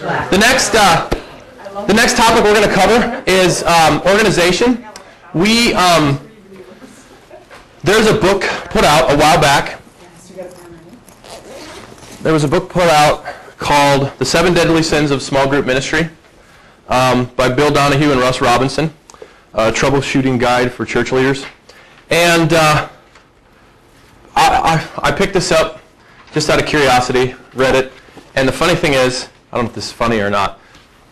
The next topic we're going to cover is organization. There's a book put out a while back. There was a book put out called The 7 Deadly Sins of Small Group Ministry by Bill Donahue and Russ Robinson, a troubleshooting guide for church leaders. And I picked this up just out of curiosity, read it, and the funny thing is, I don't know if this is funny or not,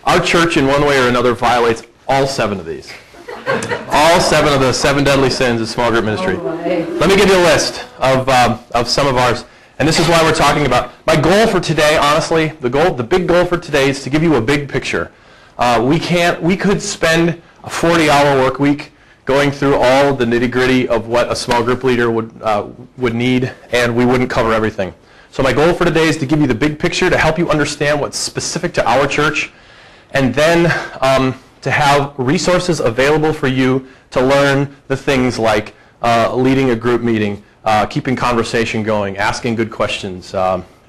our church in one way or another violates all 7 of these. All 7 of the 7 deadly sins of small group ministry. Let me give you a list of some of ours. And this is why we're talking about. My goal for today, honestly, the big goal for today is to give you a big picture. We could spend a 40-hour work week going through all the nitty-gritty of what a small group leader would need, and we wouldn't cover everything. So my goal for today is to give you the big picture, to help you understand what's specific to our church, and then to have resources available for you to learn the things like leading a group meeting, keeping conversation going, asking good questions,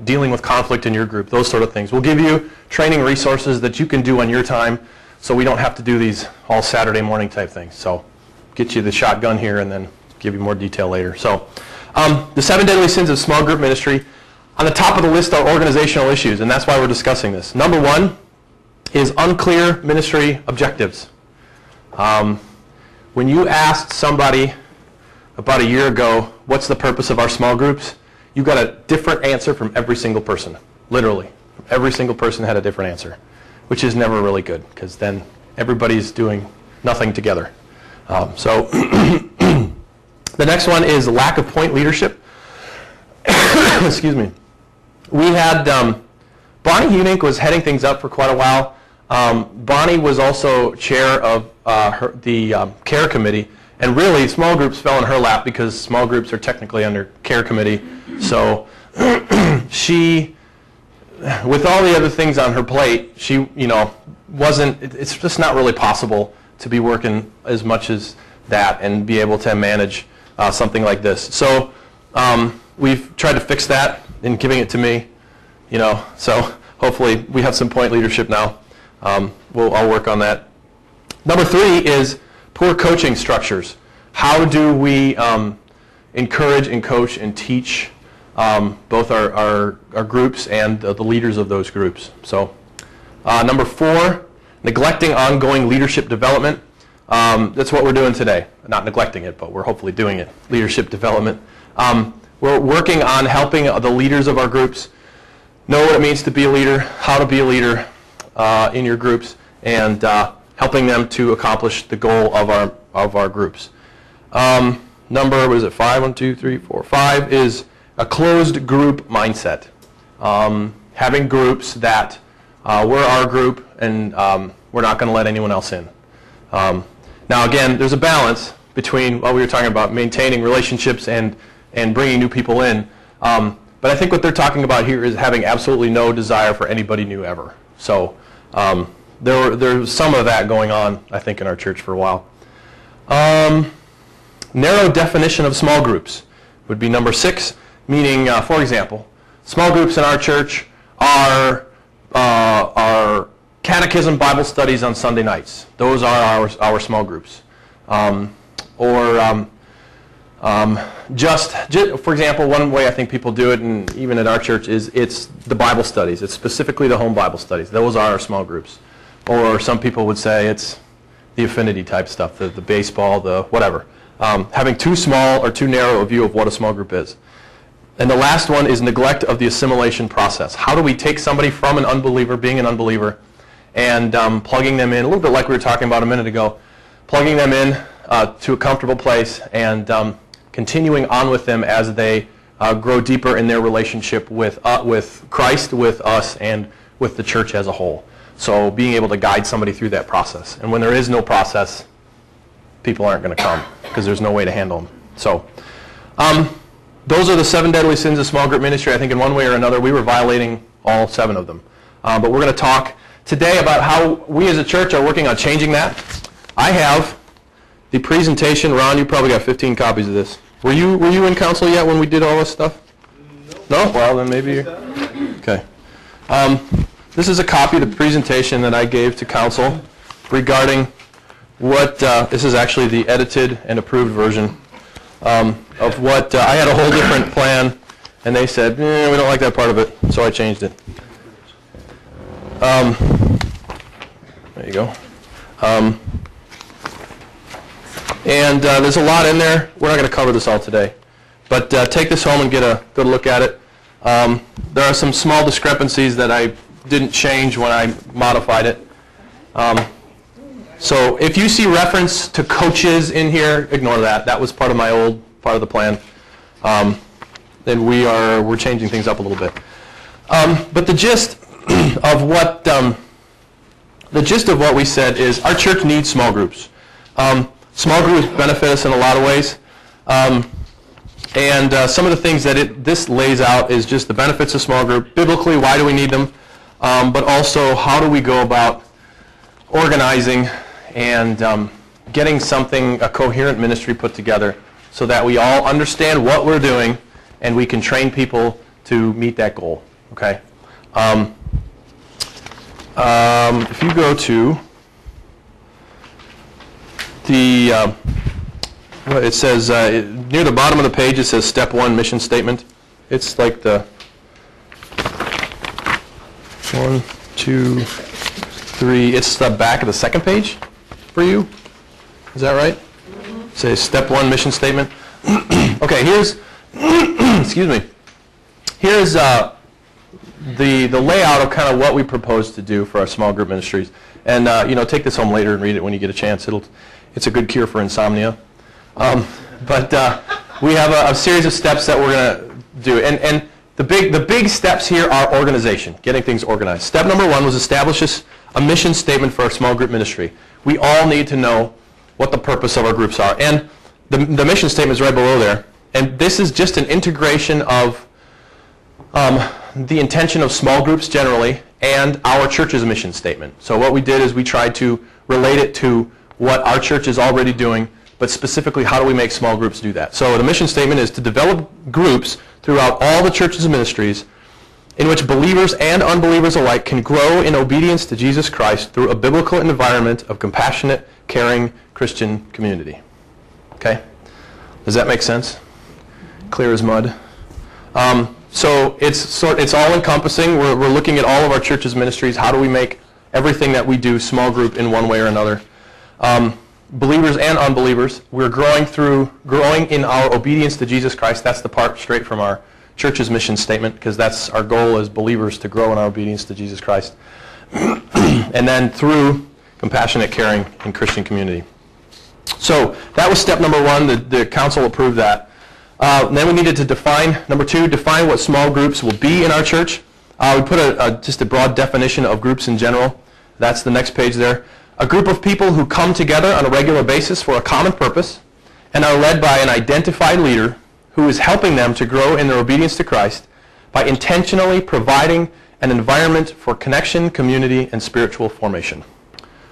dealing with conflict in your group, those sort of things. We'll give you training resources that you can do on your time so we don't have to do these all Saturday morning type things. So get you the shotgun here and then give you more detail later. So the 7 deadly sins of small group ministry. On the top of the list are organizational issues, and that's why we're discussing this. Number 1 is unclear ministry objectives. When you asked somebody about a year ago, what's the purpose of our small groups, you got a different answer from every single person, literally. Every single person had a different answer, which is never really good, because then everybody's doing nothing together. So the next one is lack of point leadership. Excuse me. We had Bonnie Hunink was heading things up for quite a while. Bonnie was also chair of the care committee, and really small groups fell in her lap because small groups are technically under care committee. So she, with all the other things on her plate, she it's just not really possible to be working as much as that and be able to manage something like this. So we've tried to fix that in giving it to me, so hopefully we have some point leadership now. I'll work on that. Number 3 is poor coaching structures. How do we encourage and coach and teach both our groups and the leaders of those groups? So number 4, neglecting ongoing leadership development. That's what we're doing today. Not neglecting it, but we're hopefully doing it. Leadership development. We're working on helping the leaders of our groups know what it means to be a leader, how to be a leader in your groups, and helping them to accomplish the goal of our groups. Number, what is it, 5? 1, 2, 3, 4, 5 is a closed group mindset. Having groups that we're our group and we're not going to let anyone else in. Now again, there's a balance between what we were talking about, maintaining relationships and bringing new people in. But I think what they're talking about here is having absolutely no desire for anybody new ever. So there's some of that going on, I think, in our church for a while. Narrow definition of small groups would be number 6, meaning, for example, small groups in our church are catechism Bible studies on Sunday nights. Those are our small groups. Just for example, one way I think people do it, and even at our church, is it's the Bible studies. It's specifically the home Bible studies. Those are our small groups. Or some people would say it's the affinity type stuff, the baseball, the whatever. Having too small or too narrow a view of what a small group is. And the last one is neglect of the assimilation process. How do we take somebody from an unbeliever, being an unbeliever, and plugging them in, a little bit like we were talking about a minute ago, plugging them in to a comfortable place and continuing on with them as they grow deeper in their relationship with Christ, with us, and with the church as a whole. So being able to guide somebody through that process. And when there is no process, people aren't going to come because there's no way to handle them. So those are the 7 deadly sins of small group ministry. I think in one way or another we were violating all 7 of them. But we're going to talk today about how we as a church are working on changing that. I have the presentation. Ron, you probably got 15 copies of this. Were you in council yet when we did all this stuff? No? Well, then maybe. Okay. this is a copy of the presentation that I gave to council regarding what, this is actually the edited and approved version of what, I had a whole different plan, and they said, we don't like that part of it, so I changed it. There you go. And there's a lot in there. We're not going to cover this all today. But take this home and get a good look at it. There are some small discrepancies that I didn't change when I modified it. So if you see reference to coaches in here, ignore that. That was part of my old part of the plan. Then we're changing things up a little bit. But the gist of what we said is our church needs small groups. Small groups benefit us in a lot of ways. And some of the things that this lays out is just the benefits of small group. Biblically, why do we need them? But also, how do we go about organizing and getting a coherent ministry put together so that we all understand what we're doing and we can train people to meet that goal. Okay? If you go to the, it says, near the bottom of the page, it says Step 1 Mission Statement. It's like the 1, 2, 3. It's the back of the second page for you. Is that right? It says Step 1 Mission Statement. Okay, here's, excuse me, here's the layout of kind of what we propose to do for our small group ministries. And, take this home later and read it when you get a chance. It's a good cure for insomnia. But we have a series of steps that we're going to do. And the big steps here are organization, getting things organized. Step number 1 was establish a mission statement for our small group ministry. We all need to know what the purpose of our groups are. And the mission statement is right below there. And this is just an integration of the intention of small groups generally and our church's mission statement. So what we did is we tried to relate it to what our church is already doing, but specifically how do we make small groups do that. So the mission statement is to develop groups throughout all the churches and ministries in which believers and unbelievers alike can grow in obedience to Jesus Christ through a biblical environment of compassionate, caring Christian community. Okay? Does that make sense? Clear as mud. So it's all encompassing. We're looking at all of our churches' ministries. How do we make everything that we do small group in one way or another? Believers and unbelievers, we're growing in our obedience to Jesus Christ. That's the part straight from our church's mission statement, because that's our goal as believers, to grow in our obedience to Jesus Christ. And then through compassionate, caring, and Christian community. So that was step number 1. The council approved that. Then we needed to define, number 2, define what small groups will be in our church. We put just a broad definition of groups in general. That's the next page there. A group of people who come together on a regular basis for a common purpose and are led by an identified leader who is helping them to grow in their obedience to Christ by intentionally providing an environment for connection, community, and spiritual formation.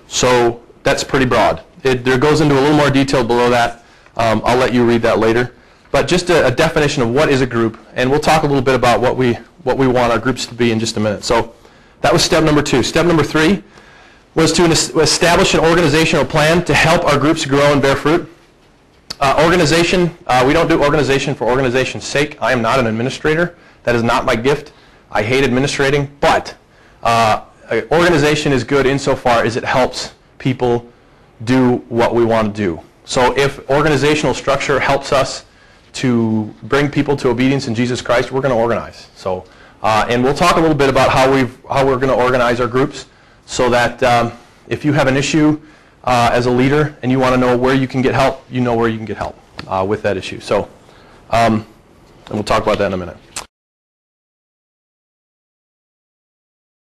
So that's pretty broad. There goes into a little more detail below that. I'll let you read that later. But just a definition of what is a group, and we'll talk a little bit about what we want our groups to be in just a minute. So that was step number 2. Step number 3 was to establish an organizational plan to help our groups grow and bear fruit. Organization, we don't do organization for organization's sake. I am not an administrator. That is not my gift. I hate administrating, but organization is good insofar as it helps people do what we want to do. So if organizational structure helps us to bring people to obedience in Jesus Christ, we're going to organize. So, and we'll talk a little bit about how we're going to organize our groups, so that if you have an issue as a leader and you want to know where you can get help, you know where you can get help with that issue. So, and we'll talk about that in a minute.